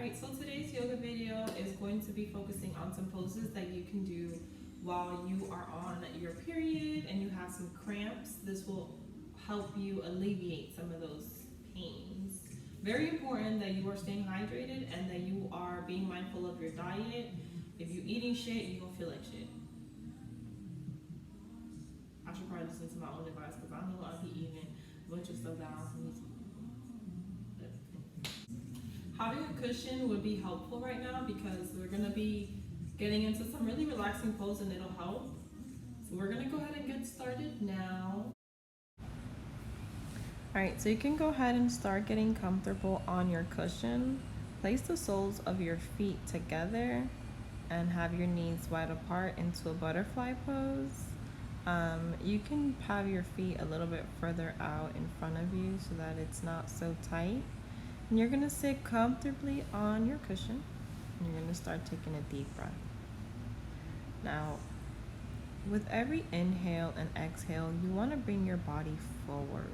Alright, so today's yoga video is going to be focusing on some poses that you can do while you are on your period and you have some cramps. This will help you alleviate some of those pains. Very important that you are staying hydrated and that you are being mindful of your diet. If you're eating shit, you're gonna feel like shit. I should probably listen to my own advice because I know I'll be eating a bunch of stuff that I don't need to. Having a cushion would be helpful right now because we're going to be getting into some really relaxing pose and it'll help. So we're going to go ahead and get started now. Alright, so you can go ahead and start getting comfortable on your cushion. Place the soles of your feet together and have your knees wide apart into a butterfly pose. You can have your feet a little bit further out in front of you so that it's not so tight. And you're gonna sit comfortably on your cushion and you're gonna start taking a deep breath. Now, with every inhale and exhale, you wanna bring your body forward.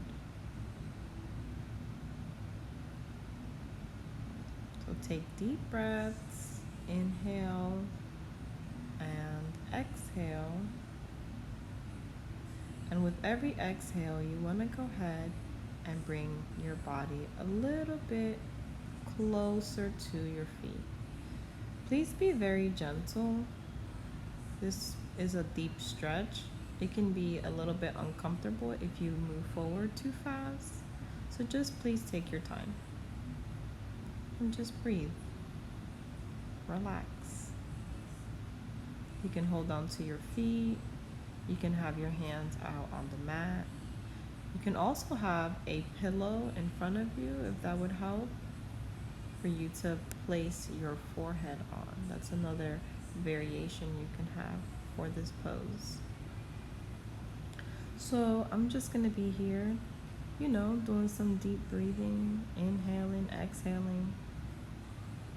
So take deep breaths, inhale and exhale. And with every exhale, you wanna go ahead and bring your body a little bit closer to your feet. Please be very gentle. This is a deep stretch. It can be a little bit uncomfortable if you move forward too fast. So just please take your time and just breathe. Relax. You can hold on to your feet. You can have your hands out on the mat. You can also have a pillow in front of you if that would help for you to place your forehead on. That's another variation you can have for this pose. So I'm just gonna be here, doing some deep breathing, inhaling, exhaling,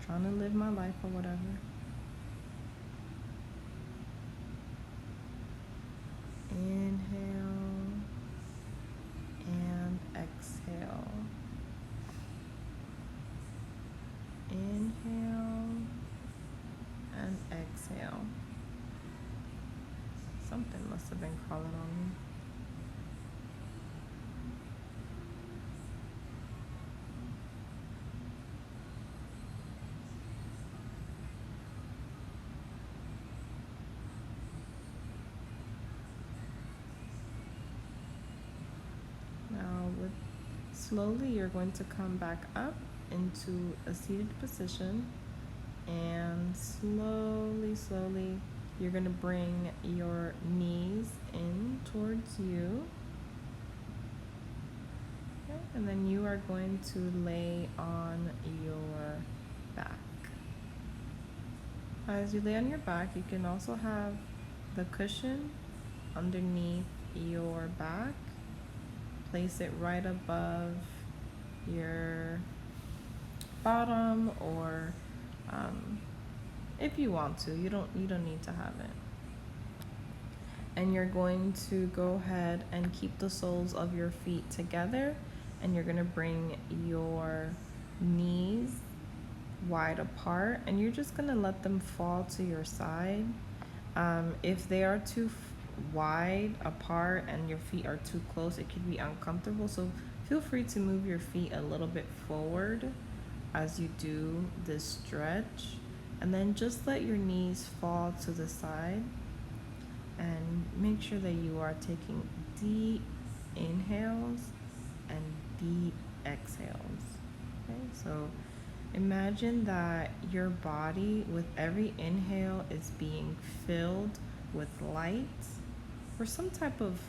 trying to live my life or whatever. Inhale and exhale. Inhale and exhale. Something must have been crawling on me. Slowly, you're going to come back up into a seated position, and slowly, you're going to bring your knees in towards you. Okay. And then you are going to lay on your back. As you lay on your back, you can also have the cushion underneath your back. Place it right above your bottom, or if you want to, you don't need to have it. And you're going to go ahead and keep the soles of your feet together, and you're going to bring your knees wide apart, and you're just going to let them fall to your side. If they are too wide apart and your feet are too close, it could be uncomfortable, so feel free to move your feet a little bit forward as you do this stretch, and then just let your knees fall to the side and make sure that you are taking deep inhales and deep exhales. Okay, so imagine that your body with every inhale is being filled with light or some type of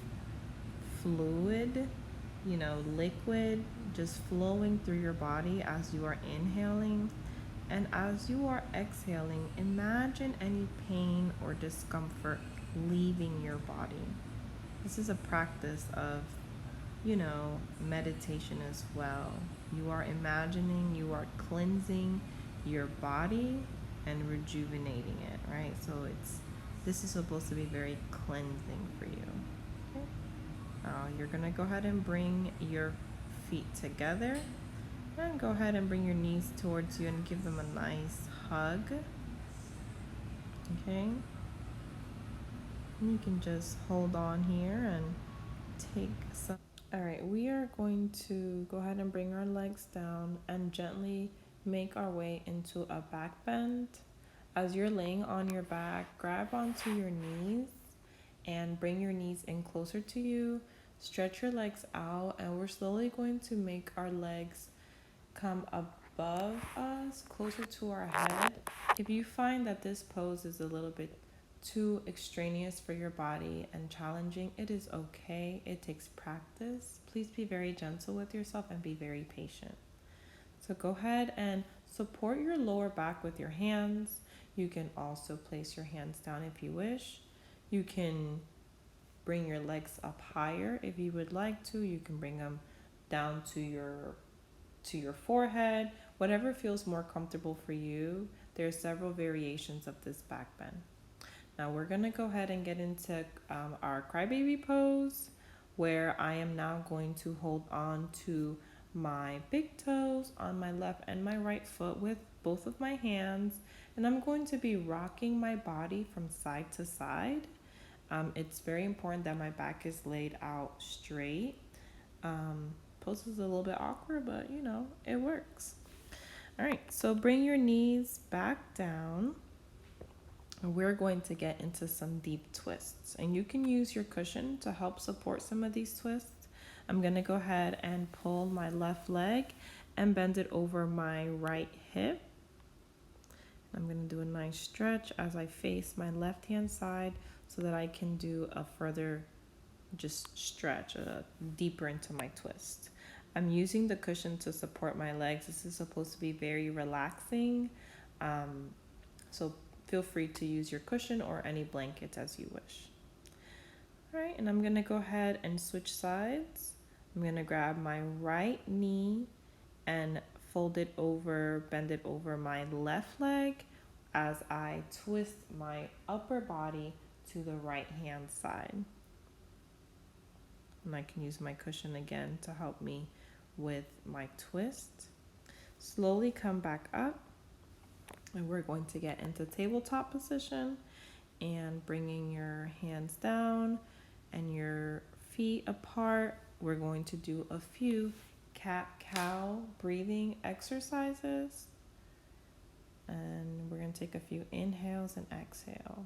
fluid, liquid just flowing through your body as you are inhaling. And as you are exhaling, imagine any pain or discomfort leaving your body. This is a practice of, meditation as well. You are imagining, you are cleansing your body and rejuvenating it, right? So this is supposed to be very cleansing for you. Okay? You're gonna go ahead and bring your feet together And go ahead and bring your knees towards you and give them a nice hug. Okay? And you can just hold on here and take some. All right, we are going to go ahead and bring our legs down and gently make our way into a back bend. As you're laying on your back, grab onto your knees and bring your knees in closer to you. Stretch your legs out, and we're slowly going to make our legs come above us, closer to our head. If you find that this pose is a little bit too extraneous for your body and challenging, it is okay. It takes practice. Please be very gentle with yourself and be very patient. So go ahead and support your lower back with your hands. You can also place your hands down if you wish. You can bring your legs up higher if you would like to. You can bring them down to your forehead, whatever feels more comfortable for you. There are several variations of this back bend. Now we're gonna go ahead and get into our crybaby pose, where I am now going to hold on to my big toes on my left and my right foot with both of my hands, and I'm going to be rocking my body from side to side. It's very important that my back is laid out straight. Pose is a little bit awkward, but you know, it works. All right, so bring your knees back down. And we're going to get into some deep twists. And you can use your cushion to help support some of these twists. I'm going to go ahead and pull my left leg and bend it over my right hip. I'm going to do a nice stretch as I face my left hand side so that I can do a further just stretch deeper into my twist. I'm using the cushion to support my legs. This is supposed to be very relaxing. So feel free to use your cushion or any blankets as you wish. All right, and I'm going to go ahead and switch sides. I'm going to grab my right knee and fold it over, bend it over my left leg as I twist my upper body to the right hand side. And I can use my cushion again to help me with my twist. Slowly come back up, and we're going to get into tabletop position and bringing your hands down and your feet apart. We're going to do a few cat-cow breathing exercises, and we're going to take a few inhales and exhale,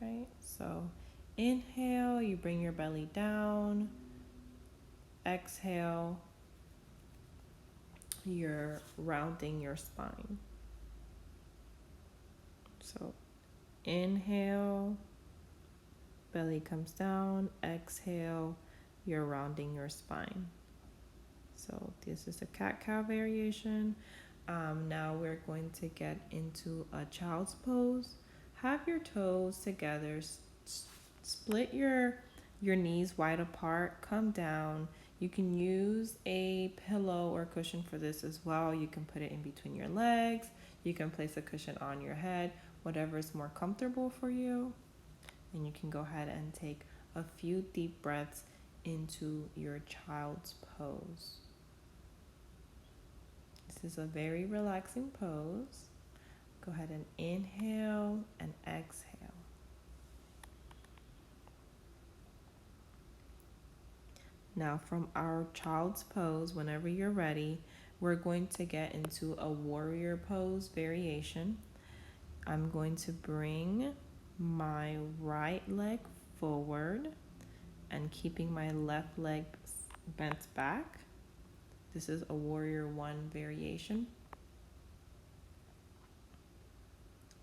right? So inhale, you bring your belly down. Exhale, you're rounding your spine. So inhale, belly comes down. Exhale, you're rounding your spine. So this is a cat-cow variation. Now we're going to get into a child's pose. Have your toes together. Split your knees wide apart. Come down. You can use a pillow or cushion for this as well. You can put it in between your legs. You can place a cushion on your head, whatever is more comfortable for you. And you can go ahead and take a few deep breaths into your child's pose. This is a very relaxing pose. Go ahead and inhale and exhale. Now from our child's pose, whenever you're ready, we're going to get into a warrior pose variation. I'm going to bring my right leg forward and keeping my left leg bent back. This is a warrior one variation.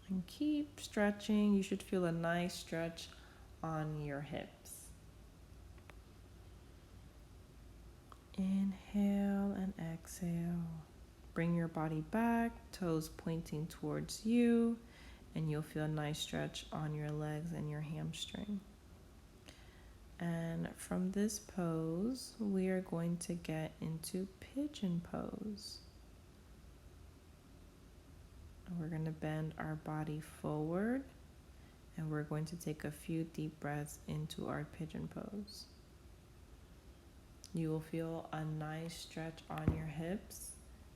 And keep stretching. You should feel a nice stretch on your hips. Inhale and exhale. Bring your body back, toes pointing towards you, and you'll feel a nice stretch on your legs and your hamstring. And from this pose, we are going to get into pigeon pose. We're going to bend our body forward, and we're going to take a few deep breaths into our pigeon pose. You will feel a nice stretch on your hips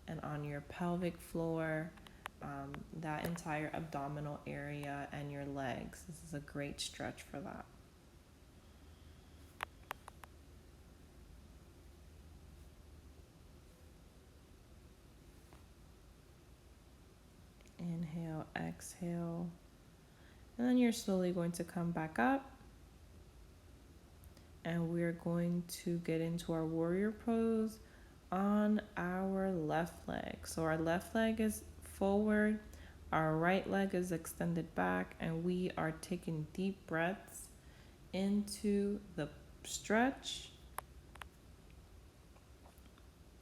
and on your pelvic floor, that entire abdominal area, and your legs. This is a great stretch for that. Inhale, exhale. And then you're slowly going to come back up. And we're going to get into our warrior pose on our left leg. So our left leg is forward, our right leg is extended back, and we are taking deep breaths into the stretch.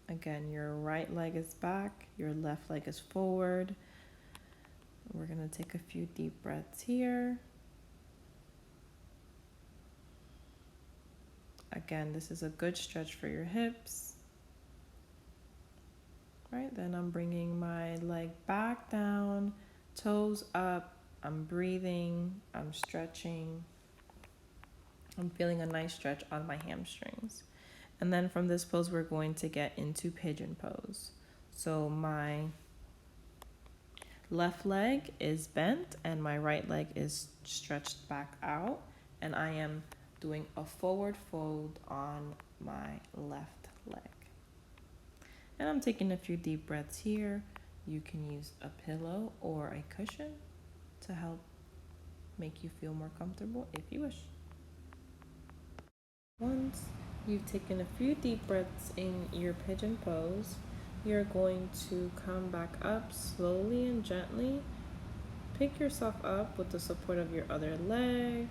Again, your right leg is back, your left leg is forward. We're going to take a few deep breaths here. Again, this is a good stretch for your hips. Right, then I'm bringing my leg back down, toes up. I'm breathing, I'm stretching. I'm feeling a nice stretch on my hamstrings. And then from this pose, we're going to get into pigeon pose. So my left leg is bent and my right leg is stretched back out, and I am doing a forward fold on my left leg. And I'm taking a few deep breaths here. You can use a pillow or a cushion to help make you feel more comfortable if you wish. Once you've taken a few deep breaths in your pigeon pose, you're going to come back up slowly and gently. Pick yourself up with the support of your other leg.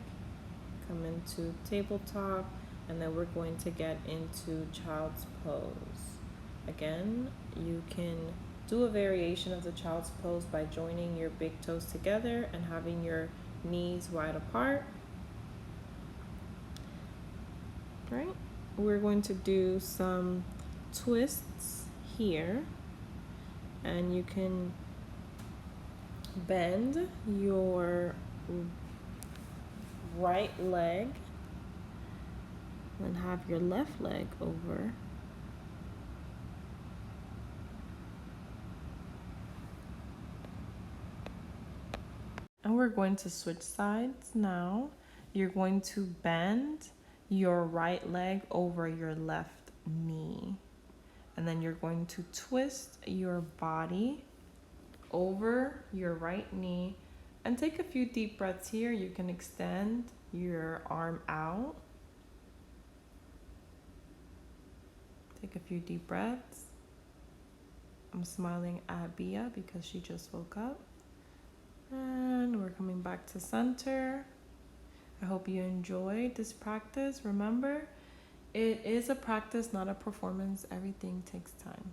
Come into tabletop, and then we're going to get into child's pose. Again, you can do a variation of the child's pose by joining your big toes together and having your knees wide apart. Right? We're going to do some twists here, and you can bend your right leg and have your left leg over. And we're going to switch sides now. You're going to bend your right leg over your left knee. And then you're going to twist your body over your right knee and take a few deep breaths here. You can extend your arm out. Take a few deep breaths. I'm smiling at Bia because she just woke up. And we're coming back to center. I hope you enjoyed this practice. Remember, it is a practice, not a performance. Everything takes time.